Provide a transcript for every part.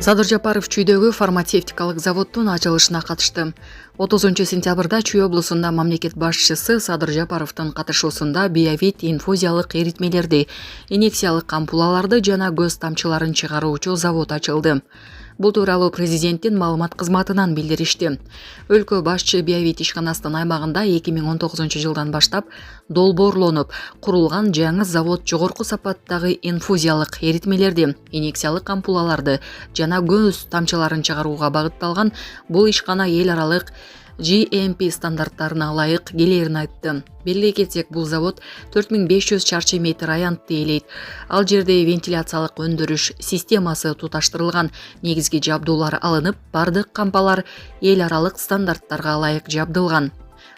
Садыр Жапаров Чүйдөгү фармацевтикалык заводдун ачылышына катышты. 30 сентябрда Чүй облусунда мамлекет башчысы Садыр Жапаровдун катышуусунда биовит инфузиялык эритмелерди, инъекциялык ампулаларды жана көз тамчыларын чыгаруучу завод ачылды. Бул тууралуу президенттин маалымат кызматынан билдиришти. Өлкө башчы биовит ишканасынын аймагында 2019 жылдан баштап долбоорлонуп курулган жаңы завод жогорку сапаттагы инфузиялык эритмелерди, инъекциялык ампулаларды жана көз тамчыларын чыгарууга багытталган бул ишкана эл аралык GMP стандарттарына ылайык келерин айтты. Белгилей кетсек, бул завод 4500 чарчы метр аянтты ээлейт. Ал жерде вентиляциялык өндүрүш системасы туташтырылган, негизги жабдуулар алынып, бардык кампалар эл аралык стандарттарга ылайык жабдылган.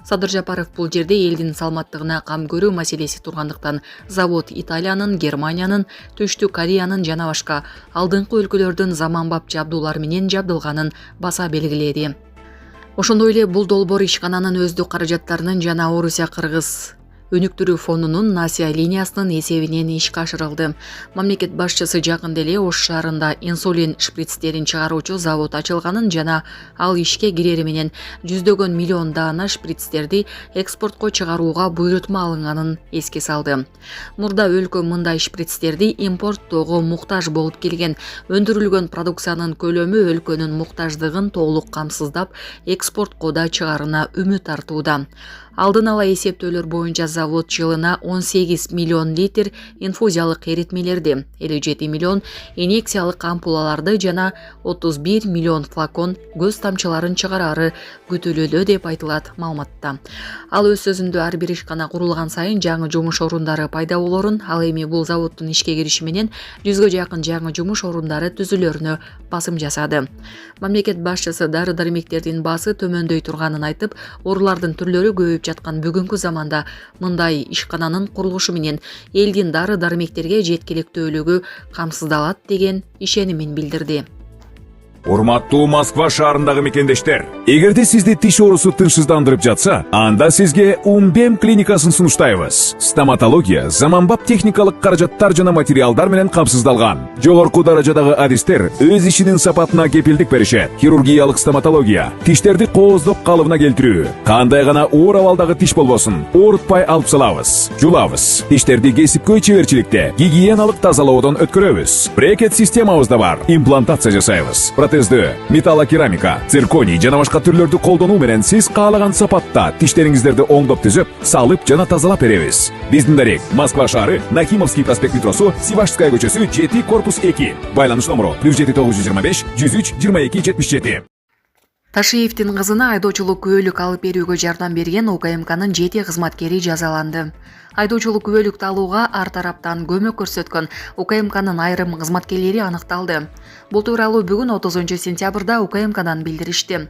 Садыр Жапаров бул жерде элдин саламаттыгына кам көрүү маселеси тургандыктан завод Италиянын, Германиянын, Түштүк Кореянын жана башка алдыңкы өлкөлөрдүн заманбап жабдуулар менен жабдылганын баса белгиледи. Ошондой эле бул долбоор ишкананын өздүк каражаттарынын жана Орусия Кыргыз өнүктүрүү фондунун Насия линиясынын эсебинен ишке ашырылды. Мамлекет башчысы жакында эле Ош шаарында инсулин шприцтерин чыгаруучу завод ачылганын жана ал ишке кирери менен жүздөгөн миллион даана шприцтерди экспортко чыгарууга буйрутма алынганын эске салды. Мурда өлкө мындай шприцтерди импорттоого муктаж болуп келген. Өндүрүлгөн продукциянын көлөмү өлкөнүн муктаждыгын толук камсыздап, экспортко да чыгарына үмүт артууда. Алдын ала эсептөөлөр боюнча завод жылына 18 миллион литр инфузиялык эритмелерди, 57 миллион инъекциялык ампулаларды жана 31 миллион флакон көз тамчыларын чыгарары күтүлүүдө деп айтылат маалыматта. Ал өз сөзүндө ар бир ишкана курулган сайын жаңы жумуш орундары пайда болорун, ал эми бул заводдун ишке кириши менен 100гө жакын жаңы жумуш орундары түзүлөрүнө басым жасады. Мамлекет башчысы дары-дармектердин баасы төмөндөй турганын айтып, оорулардын түрлөрү көбөйүп жаткан бүгүнкү заманда мындай ишкананын курулушу менен элдин дары-дармектерге жеткиликтүүлүгү камсыздалат деген ишенимин билдирди. Урматтуу Москва шаарындагы мекендештер, эгерде сизди тиш оорусу тынчсыздандырып жатса, анда сизге Умбем клиникасын сунуштайбыз. Стоматология заманбап техникалык каражаттар жана материалдар менен камсыздалган. Жогорку даражадагы адистер өз ишинин сапатына кепилдик беришет. Хирургиялык стоматология, тиштерди кооздоп калыбына келтирүү, кандай гана оор абалдагы тиш болбосун, оорутпай алып салабыз, жулабыз. Тиштерди кесипкөй чеберчиликте, гигиеналык тазалоодон өткөрөбүз. Брекет системабыз да бар, имплантация жасайбыз. Металлокерамика, цирконий жана башка түрлөрдү колдонуу менен сиз каалаган сапатта тиштериңиздерди оңдоп түзөп, салып жана тазалап беребиз. Биздин дарек Москва шаары, Нахимовский проспект метросу, Сивашская көчөсү 7 корпус 2. Байланыш номеру +7 925 103 22 77. Ташиевдин кызына айдоочулук күбөлүк алып берүүгө жардам берген УКМКнын 7 кызматкери жазаланды. Айдоочулук күбөлүктү алууга ар тараптан көмөк көрсөткөн УКМКнын айрым кызматкерлери аныкталды. Бул тууралуу бүгүн 30 сентябрда УКМКдан билдиришти.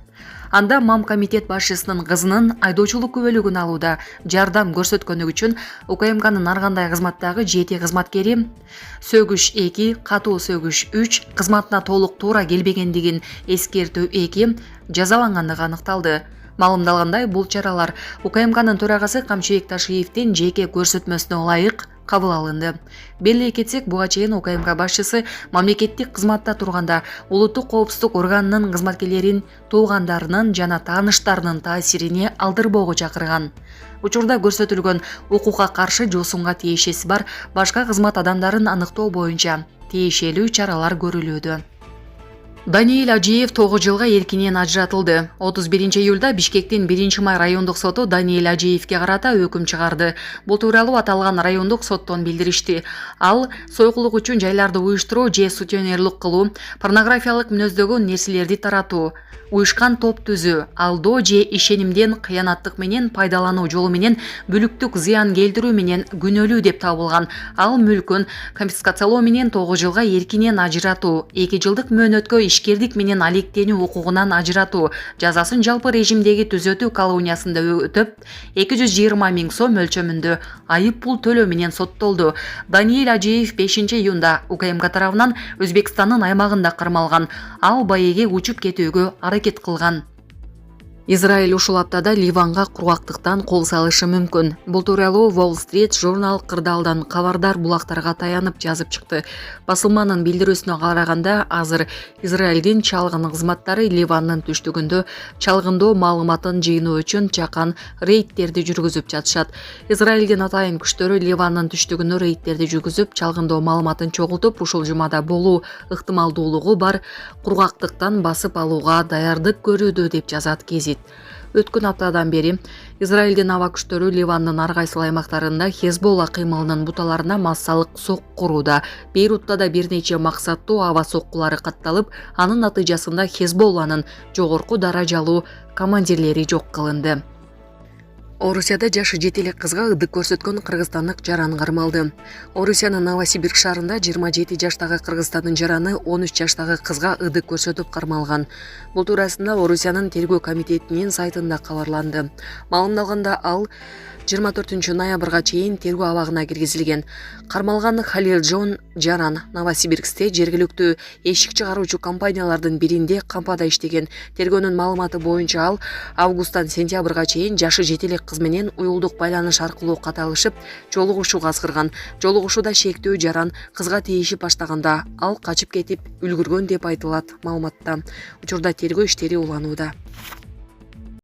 Анда МАМ комитет башчысынын кызынын айдоочулук күбөлүгүн алууда жардам көрсөткөнү үчүн УКМКнын ар кандай кызматтагы 7 кызматкери сөгүш 2, катуу сөгүш 3, кызматына толук туура келбегендигин эскертүү 2 жазалангандыгы аныкталды. Маалымдалгандай, бул чаралар УКМКнын төрагасы Камчыбек Ташиевдин жеке көрсөтмөсүнө ылайык кабыл алынды. Белгилей кетсек, буга чейин УКМК башчысы мамлекеттик кызматта турганда улуттук коопсуздук органынын кызматкерлерин туугандарынын жана тааныштарынын таасирине алдырбоого чакырган. Учурда көрсөтүлгөн укукка каршы жосунга тиешеси бар башка кызмат адамдарын аныктоо боюнча тиешелүү чаралар көрүлүүдө. Даниил Ажиев 9 жылга эркинен ажыратылды. 31 июлда Бишкектин 1-май райондук соту Даниил Ажиевге карата өкүм чыгарды. Бул тууралуу аталган райондук соттон билдиришти. Ал сойкулук үчүн жайларды уюштуруу же сутенерлик кылуу, порнографиялык мүнөздөгөн нерселерди таратуу, уюшкан топ түзүү, алдоо же ишенимден кыянаттык менен пайдалануу жолу менен бүлүктүк зыян келтирүү менен күнөөлүү деп табылган. Ал мүлкүн конфискациялоо менен 9 жылга эркинен ажыратуу, 2 жылдык мөөнөткө ишкердик менен алектенүү укугунан ажыратуу, жазасын жалпы режимдеги түзөтүү колониясында өтөп, 220 000 сом мөлчөмүндө айып пул төлөө менен соттолду. Даниил Ажиев 5 июнда УКМК тарабынан Өзбекстандын аймагында кармалган. Ал Баеге учуп кетүүгө аракет кылган. Израиль ушул аптада Ливанга кургактыктан кол салышы мүмкүн. Бул тууралуу Wall Street журнал кырдаалдан кабардар булактарга таянып жазып чыкты. Басылманын билдирүүсүнө караганда, азыр Израилдин чалгын кызматтары Ливандын түштүгүндө чалгындоо маалыматын жыйноо үчүн чакан рейдтерди жүргүзүп жатышат. Израилдин атайын күчтөрү Ливандын түштүгүнө рейдтерди жүргүзүп, чалгындоо маалыматын чогултуп, ушул жумада болуу ыктымалдуулугу бар кургактыктан басып алууга даярдык көрүүдө деп жазат Кезит. Өткөн аптадан бери Израилдин аба күчтөрү Ливандын ар кайсыл аймактарында Хезболла кыймылынын буталарына массалык сокку курууда. Бейрутта да бир нече максаттуу аба соккулары катталып, анын натыйжасында Хезболланын жогорку даражалуу командирлери жок кылынды. Орусияда жашы 7 элек кызга ɨдык көрсөткөн кыргызстандык жаран кармалды. Орусиянын Новосибирск шаарында 27 жаштагы кыргызстандын жараны 13 жаштагы кызга ɨдык көрсөтүп кармалган. Бул туурасында Орусиянын тергөө комитетинин сайтында кабарланды. Маалымдалганда ал 24 ноябрга чейин тергөө абагына киргизилген. Кармалган Халил Джон жаран Новосибирскте жергиликтүү эшик чыгаруучу компаниялардын биринде кампада иштеген. Тергөөнүн маалыматы боюнча ал августтан сентябрга чейин жашы 7 элек кыз менен уюлдук байланыш аркылуу каталышып, жолугушууга азгырган. Жолугушууда шектүү жаран кызга тийишип баштаганда ал качып кетип үлгүргөн деп айтылат маалыматта. Учурда тергөө иштери уланууда.